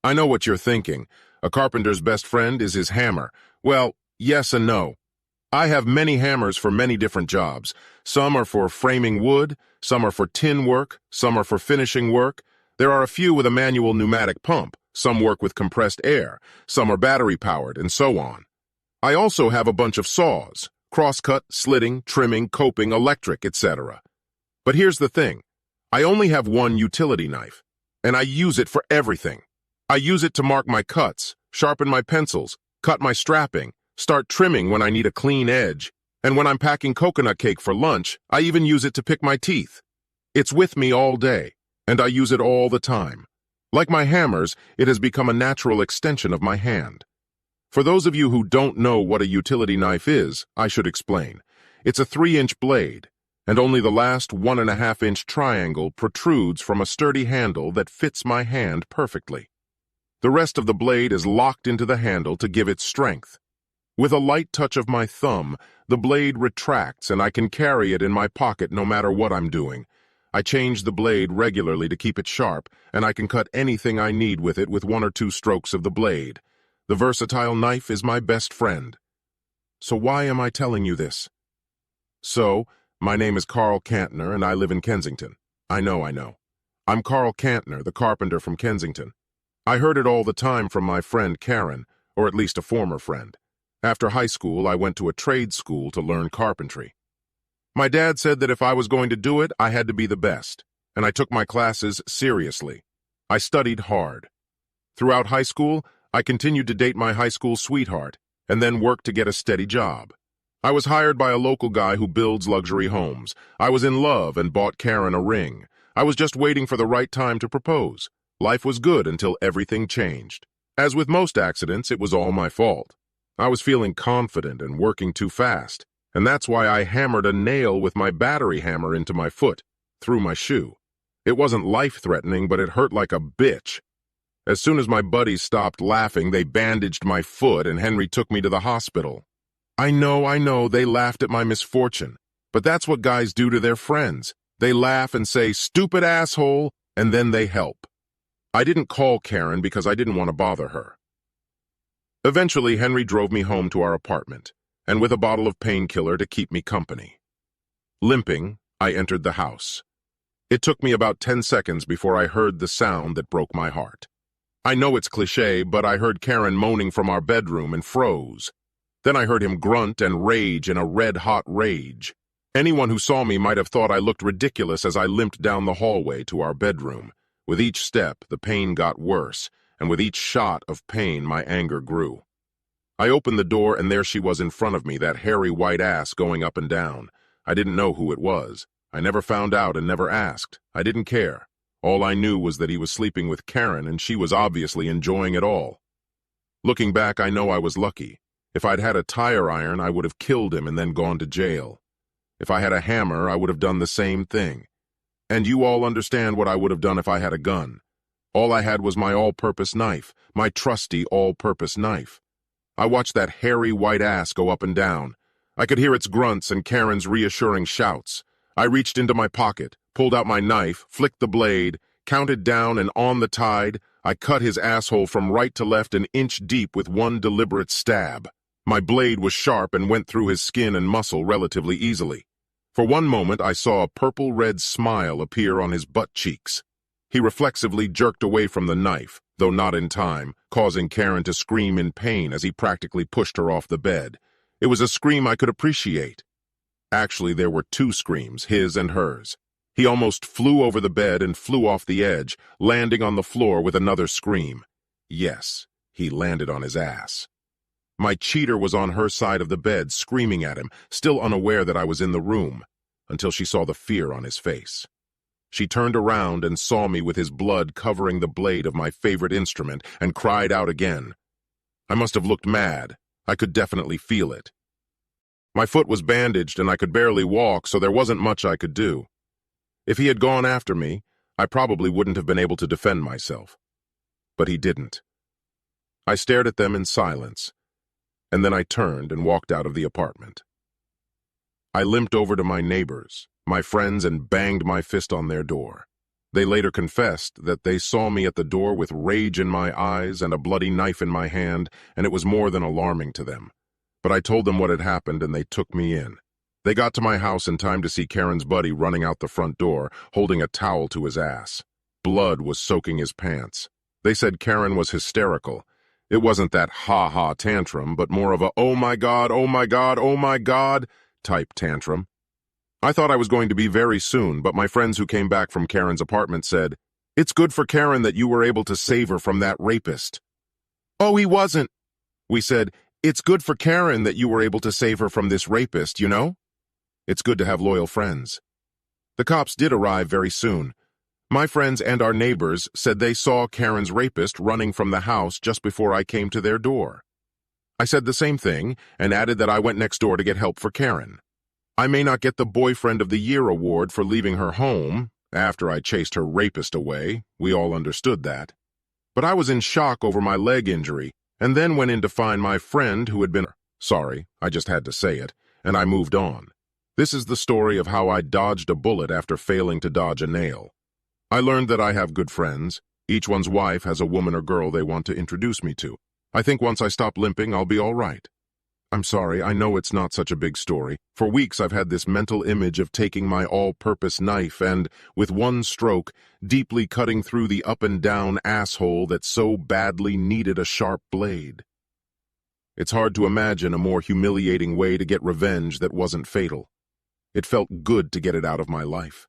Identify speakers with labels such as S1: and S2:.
S1: I know what you're thinking. A carpenter's best friend is his hammer. Well, yes and no. I have many hammers for many different jobs. Some are for framing wood, some are for tin work, some are for finishing work. There are a few with a manual pneumatic pump, some work with compressed air, some are battery-powered, and so on. I also have a bunch of saws, crosscut, slitting, trimming, coping, electric, etc. But here's the thing. I only have one utility knife, and I use it for everything. I use it to mark my cuts, sharpen my pencils, cut my strapping, start trimming when I need a clean edge, and when I'm packing coconut cake for lunch, I even use it to pick my teeth. It's with me all day, and I use it all the time. Like my hammers, it has become a natural extension of my hand. For those of you who don't know what a utility knife is, I should explain. It's a 3-inch blade, and only the last 1.5-inch triangle protrudes from a sturdy handle that fits my hand perfectly. The rest of the blade is locked into the handle to give it strength. With a light touch of my thumb, the blade retracts and I can carry it in my pocket no matter what I'm doing. I change the blade regularly to keep it sharp, and I can cut anything I need with it with 1 or 2 strokes of the blade. The versatile knife is my best friend. So why am I telling you this? My name is Carl Cantner and I live in Kensington. I know. I'm Carl Cantner, the carpenter from Kensington. I heard it all the time from my friend Karen, or at least a former friend. After high school, I went to a trade school to learn carpentry. My dad said that if I was going to do it, I had to be the best, and I took my classes seriously. I studied hard. Throughout high school, I continued to date my high school sweetheart, and then worked to get a steady job. I was hired by a local guy who builds luxury homes. I was in love and bought Karen a ring. I was just waiting for the right time to propose. Life was good until everything changed. As with most accidents, it was all my fault. I was feeling confident and working too fast, and that's why I hammered a nail with my battery hammer into my foot, through my shoe. It wasn't life-threatening, but it hurt like a bitch. As soon as my buddies stopped laughing, they bandaged my foot and Henry took me to the hospital. I know, they laughed at my misfortune, but that's what guys do to their friends. They laugh and say, "Stupid asshole," and then they help. I didn't call Karen because I didn't want to bother her. Eventually, Henry drove me home to our apartment, and with a bottle of painkiller to keep me company. Limping, I entered the house. It took me about 10 seconds before I heard the sound that broke my heart. I know it's cliché, but I heard Karen moaning from our bedroom and froze. Then I heard him grunt and rage in a red-hot rage. Anyone who saw me might have thought I looked ridiculous as I limped down the hallway to our bedroom. With each step, the pain got worse, and with each shot of pain, my anger grew. I opened the door, and there she was in front of me, that hairy white ass going up and down. I didn't know who it was. I never found out and never asked. I didn't care. All I knew was that he was sleeping with Karen, and she was obviously enjoying it all. Looking back, I know I was lucky. If I'd had a tire iron, I would have killed him and then gone to jail. If I had a hammer, I would have done the same thing. And you all understand what I would have done if I had a gun. All I had was my all-purpose knife, my trusty all-purpose knife. I watched that hairy white ass go up and down. I could hear its grunts and Karen's reassuring shouts. I reached into my pocket, pulled out my knife, flicked the blade, counted down, and on the tide, I cut his asshole from right to left an inch deep with one deliberate stab. My blade was sharp and went through his skin and muscle relatively easily. For one moment, I saw a purple-red smile appear on his butt cheeks. He reflexively jerked away from the knife, though not in time, causing Karen to scream in pain as he practically pushed her off the bed. It was a scream I could appreciate. Actually, there were 2 screams, his and hers. He almost flew over the bed and flew off the edge, landing on the floor with another scream. Yes, he landed on his ass. My cheater was on her side of the bed, screaming at him, still unaware that I was in the room, until she saw the fear on his face. She turned around and saw me with his blood covering the blade of my favorite instrument and cried out again. I must have looked mad. I could definitely feel it. My foot was bandaged and I could barely walk, so there wasn't much I could do. If he had gone after me, I probably wouldn't have been able to defend myself. But he didn't. I stared at them in silence, and then I turned and walked out of the apartment. I limped over to my neighbors, my friends, and banged my fist on their door. They later confessed that they saw me at the door with rage in my eyes and a bloody knife in my hand, and it was more than alarming to them. But I told them what had happened, and they took me in. They got to my house in time to see Karen's buddy running out the front door, holding a towel to his ass. Blood was soaking his pants. They said Karen was hysterical. It wasn't that ha-ha tantrum, but more of a oh my God, oh my God, oh my God type tantrum. I thought I was going to be very soon, but my friends who came back from Karen's apartment said, "It's good for Karen that you were able to save her from that rapist." "Oh, he wasn't." We said, "It's good for Karen that you were able to save her from this rapist, you know? It's good to have loyal friends." The cops did arrive very soon. My friends and our neighbors said they saw Karen's rapist running from the house just before I came to their door. I said the same thing and added that I went next door to get help for Karen. I may not get the Boyfriend of the Year award for leaving her home after I chased her rapist away. We all understood that. But I was in shock over my leg injury and then went in to find my friend who had been sorry, I just had to say it, and I moved on. This is the story of how I dodged a bullet after failing to dodge a nail. I learned that I have good friends. Each one's wife has a woman or girl they want to introduce me to. I think once I stop limping, I'll be all right. I'm sorry, I know it's not such a big story. For weeks I've had this mental image of taking my all-purpose knife and, with one stroke, deeply cutting through the up-and-down asshole that so badly needed a sharp blade. It's hard to imagine a more humiliating way to get revenge that wasn't fatal. It felt good to get it out of my life.